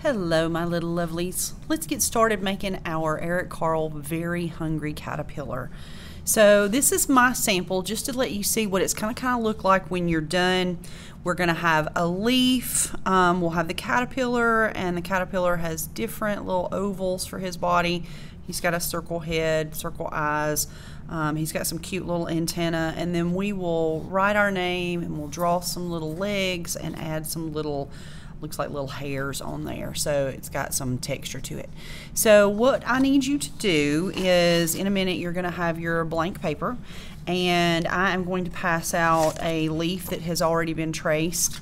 Hello, my little lovelies. Let's get started making our Eric Carle Very Hungry Caterpillar. So this is my sample just to let you see what it's kind of look like when you're done. We're going to have a leaf. We'll have the caterpillar, and the caterpillar has different little ovals for his body. He's got a circle head, circle eyes. He's got some cute little antenna, and then we will write our name and we'll draw some little legs and add some little, looks like little hairs on there, so it's got some texture to it. So what I need you to do is, in a minute you're going to have your blank paper, and I am going to pass out a leaf that has already been traced,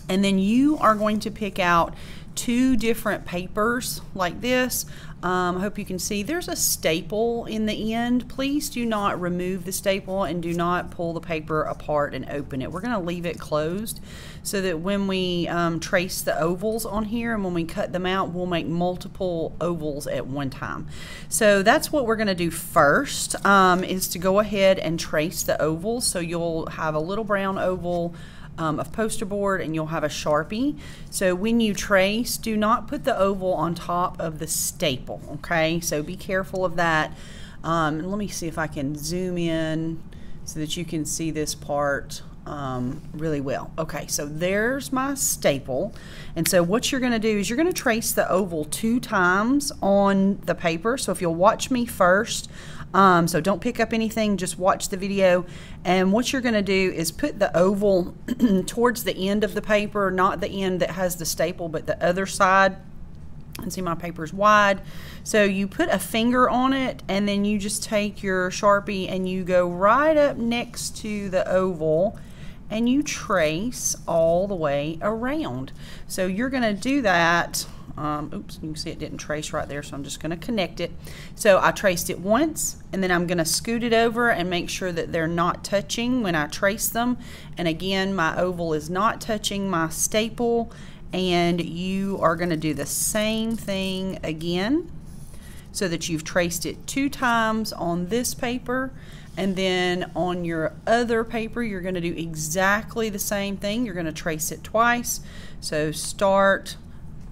and then you are going to pick out two different papers like this. I hope you can see there's a staple in the end. Please do not remove the staple and do not pull the paper apart and open it. We're going to leave it closed so that when we trace the ovals on here and when we cut them out, we'll make multiple ovals at one time. So that's what we're going to do first, is to go ahead and trace the ovals. So you'll have a little brown oval of poster board, and you'll have a Sharpie. So when you trace, do not put the oval on top of the staple, okay? So be careful of that. Let me see if I can zoom in so that you can see this part really well. Okay, so there's my staple, and so what you're going to do is you're going to trace the oval 2 times on the paper. So if you'll watch me first, so don't pick up anything, just watch the video, and what you're going to do is put the oval towards the end of the paper, not the end that has the staple, but the other side. And see, my paper's wide, so you put a finger on it, and then you just take your Sharpie and you go right up next to the oval and you trace all the way around. So you're going to do that. Oops, you can see it didn't trace right there, so I'm just going to connect it. So I traced it once, and then I'm going to scoot it over and make sure that they're not touching when I trace them. And again, my oval is not touching my staple, and you are going to do the same thing again so that you've traced it 2 times on this paper, and then on your other paper you're going to do exactly the same thing. You're going to trace it twice. So start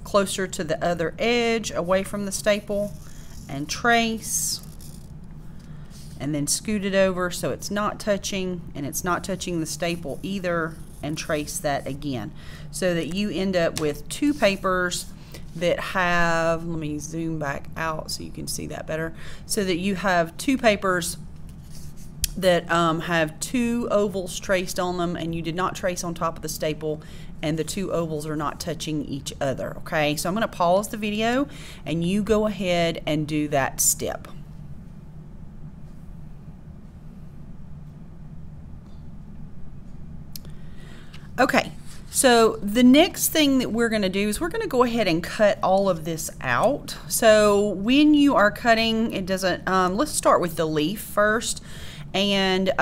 closer to the other edge away from the staple and trace, and then scoot it over so it's not touching, and it's not touching the staple either, and trace that again so that you end up with 2 papers that have, let me zoom back out so you can see that better, so that you have 2 papers that have 2 ovals traced on them, and you did not trace on top of the staple, and the 2 ovals are not touching each other. Okay, so I'm going to pause the video and you go ahead and do that step. Okay, so the next thing that we're going to do is we're going to go ahead and cut all of this out. So when you are cutting, it doesn't, let's start with the leaf first. And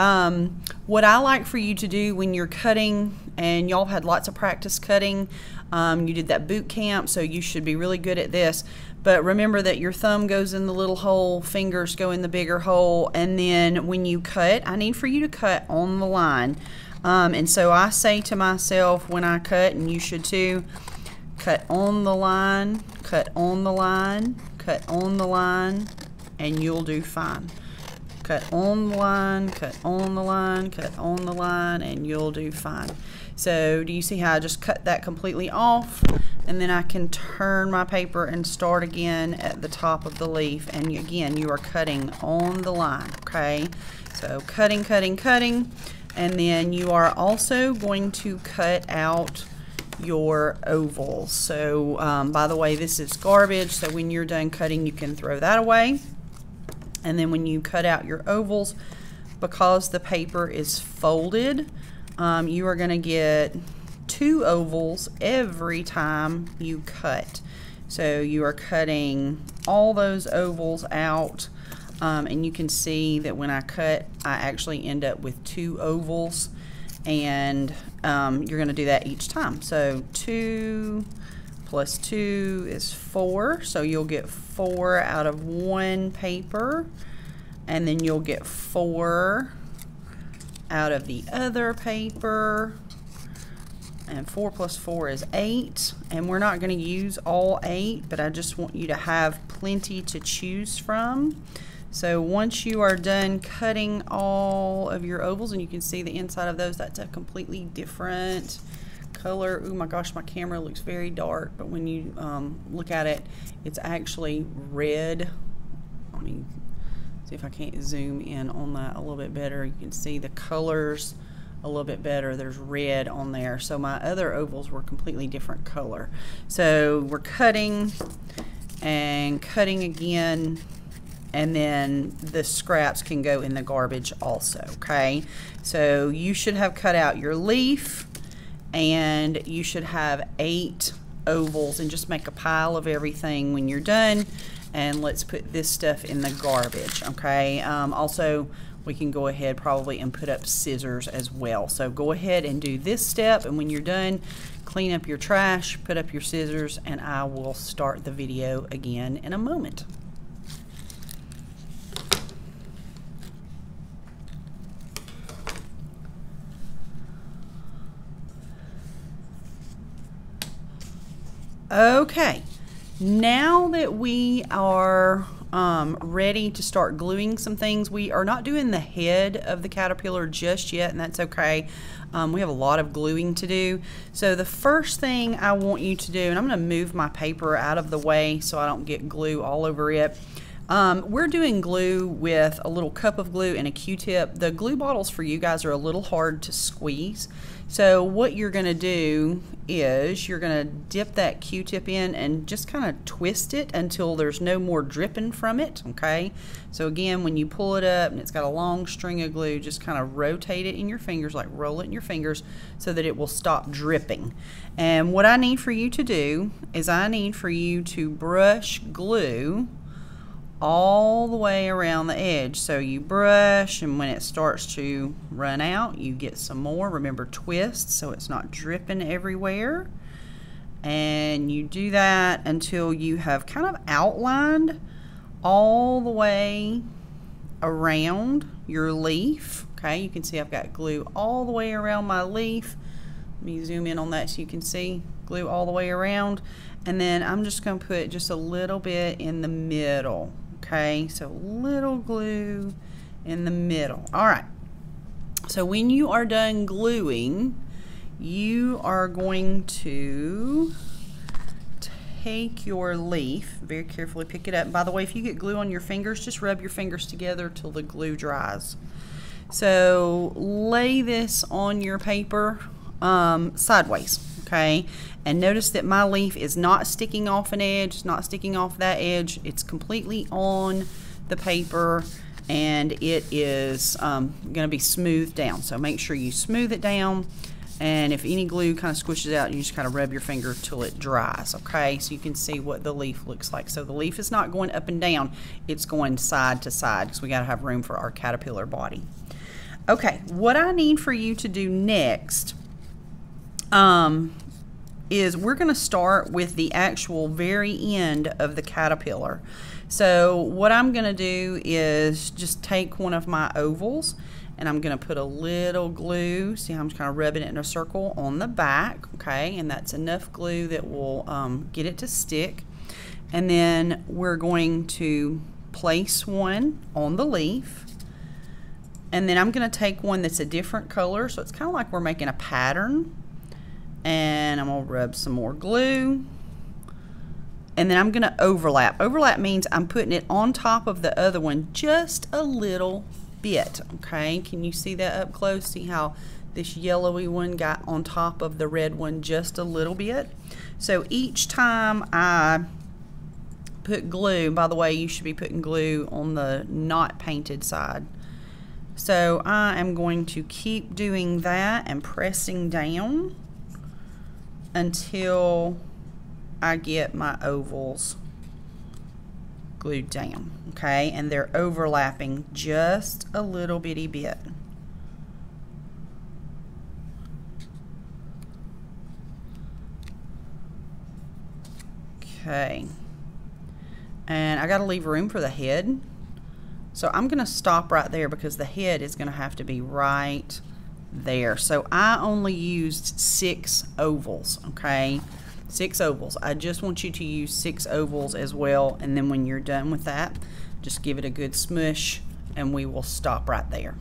what I like for you to do when you're cutting, and y'all had lots of practice cutting, you did that boot camp, so you should be really good at this. But remember that your thumb goes in the little hole, fingers go in the bigger hole, and then when you cut, I need for you to cut on the line. And so I say to myself when I cut, and you should too, cut on the line, cut on the line, cut on the line, and you'll do fine. Cut on the line, cut on the line, cut on the line, and you'll do fine. So do you see how I just cut that completely off? And then I can turn my paper and start again at the top of the leaf. And again, you are cutting on the line, okay? So cutting, cutting, cutting. And then you are also going to cut out your ovals. So by the way, this is garbage, so when you're done cutting, you can throw that away. And then when you cut out your ovals, because the paper is folded, you are going to get 2 ovals every time you cut. So you are cutting all those ovals out, and you can see that when I cut, I actually end up with 2 ovals, and you're going to do that each time. So 2 plus 2 is 4, so you'll get 4 out of 1 paper, and then you'll get 4 out of the other paper, and 4 plus 4 is 8, and we're not going to use all 8, but I just want you to have plenty to choose from. So once you are done cutting all of your ovals, and you can see the inside of those, that's a completely different color. Oh my gosh, my camera looks very dark, but when you look at it, it's actually red. Let me see if I can't zoom in on that a little bit better. You can see the colors a little bit better. There's red on there. So my other ovals were completely different color. So we're cutting and cutting again, and then the scraps can go in the garbage also, okay? So you should have cut out your leaf, and you should have 8 ovals, and just make a pile of everything when you're done. And let's put this stuff in the garbage, okay? Also, we can go ahead probably and put up scissors as well. So go ahead and do this step, and when you're done, clean up your trash, put up your scissors, and I will start the video again in a moment. Okay, now that we are ready to start gluing some things, we are not doing the head of the caterpillar just yet, and that's okay. We have a lot of gluing to do. So the first thing I want you to do, and I'm going to move my paper out of the way so I don't get glue all over it. We're doing glue with a little cup of glue and a Q-tip. The glue bottles for you guys are a little hard to squeeze. So what you're going to do is you're going to dip that Q-tip in and just kind of twist it until there's no more dripping from it, okay? So again, when you pull it up and it's got a long string of glue, just kind of rotate it in your fingers, like roll it in your fingers so that it will stop dripping. And what I need for you to do is I need for you to brush glue all the way around the edge. So you brush, and when it starts to run out, you get some more. Remember, twist so it's not dripping everywhere. And you do that until you have kind of outlined all the way around your leaf. Okay, you can see I've got glue all the way around my leaf. Let me zoom in on that so you can see glue all the way around. And then I'm just going to put just a little bit in the middle. Okay, so little glue in the middle. All right, so when you are done gluing, you are going to take your leaf, very carefully pick it up. By the way, if you get glue on your fingers, just rub your fingers together till the glue dries. So lay this on your paper sideways, okay? And notice that my leaf is not sticking off an edge, it's not sticking off that edge. It's completely on the paper, and it is going to be smoothed down. So make sure you smooth it down, and if any glue kind of squishes out, you just kind of rub your finger till it dries, okay? So you can see what the leaf looks like. So the leaf is not going up and down, it's going side to side because we got to have room for our caterpillar body. Okay, what I need for you to do next is we're going to start with the actual very end of the caterpillar. So what I'm going to do is just take one of my ovals, and I'm going to put a little glue. See how I'm just kind of rubbing it in a circle on the back, okay? And that's enough glue that will get it to stick. And then we're going to place one on the leaf. And then I'm going to take one that's a different color, so it's kind of like we're making a pattern. And I'm going to rub some more glue. And then I'm going to overlap. Overlap means I'm putting it on top of the other one just a little bit, okay? Can you see that up close? See how this yellowy one got on top of the red one just a little bit? So each time I put glue, by the way, you should be putting glue on the not painted side. So I am going to keep doing that and pressing down until I get my ovals glued down, okay? And they're overlapping just a little bitty bit. Okay. And I got to leave room for the head. So I'm going to stop right there because the head is going to have to be right there. So I only used 6 ovals, okay? 6 ovals. I just want you to use 6 ovals as well, and then when you're done with that, just give it a good smush and we will stop right there.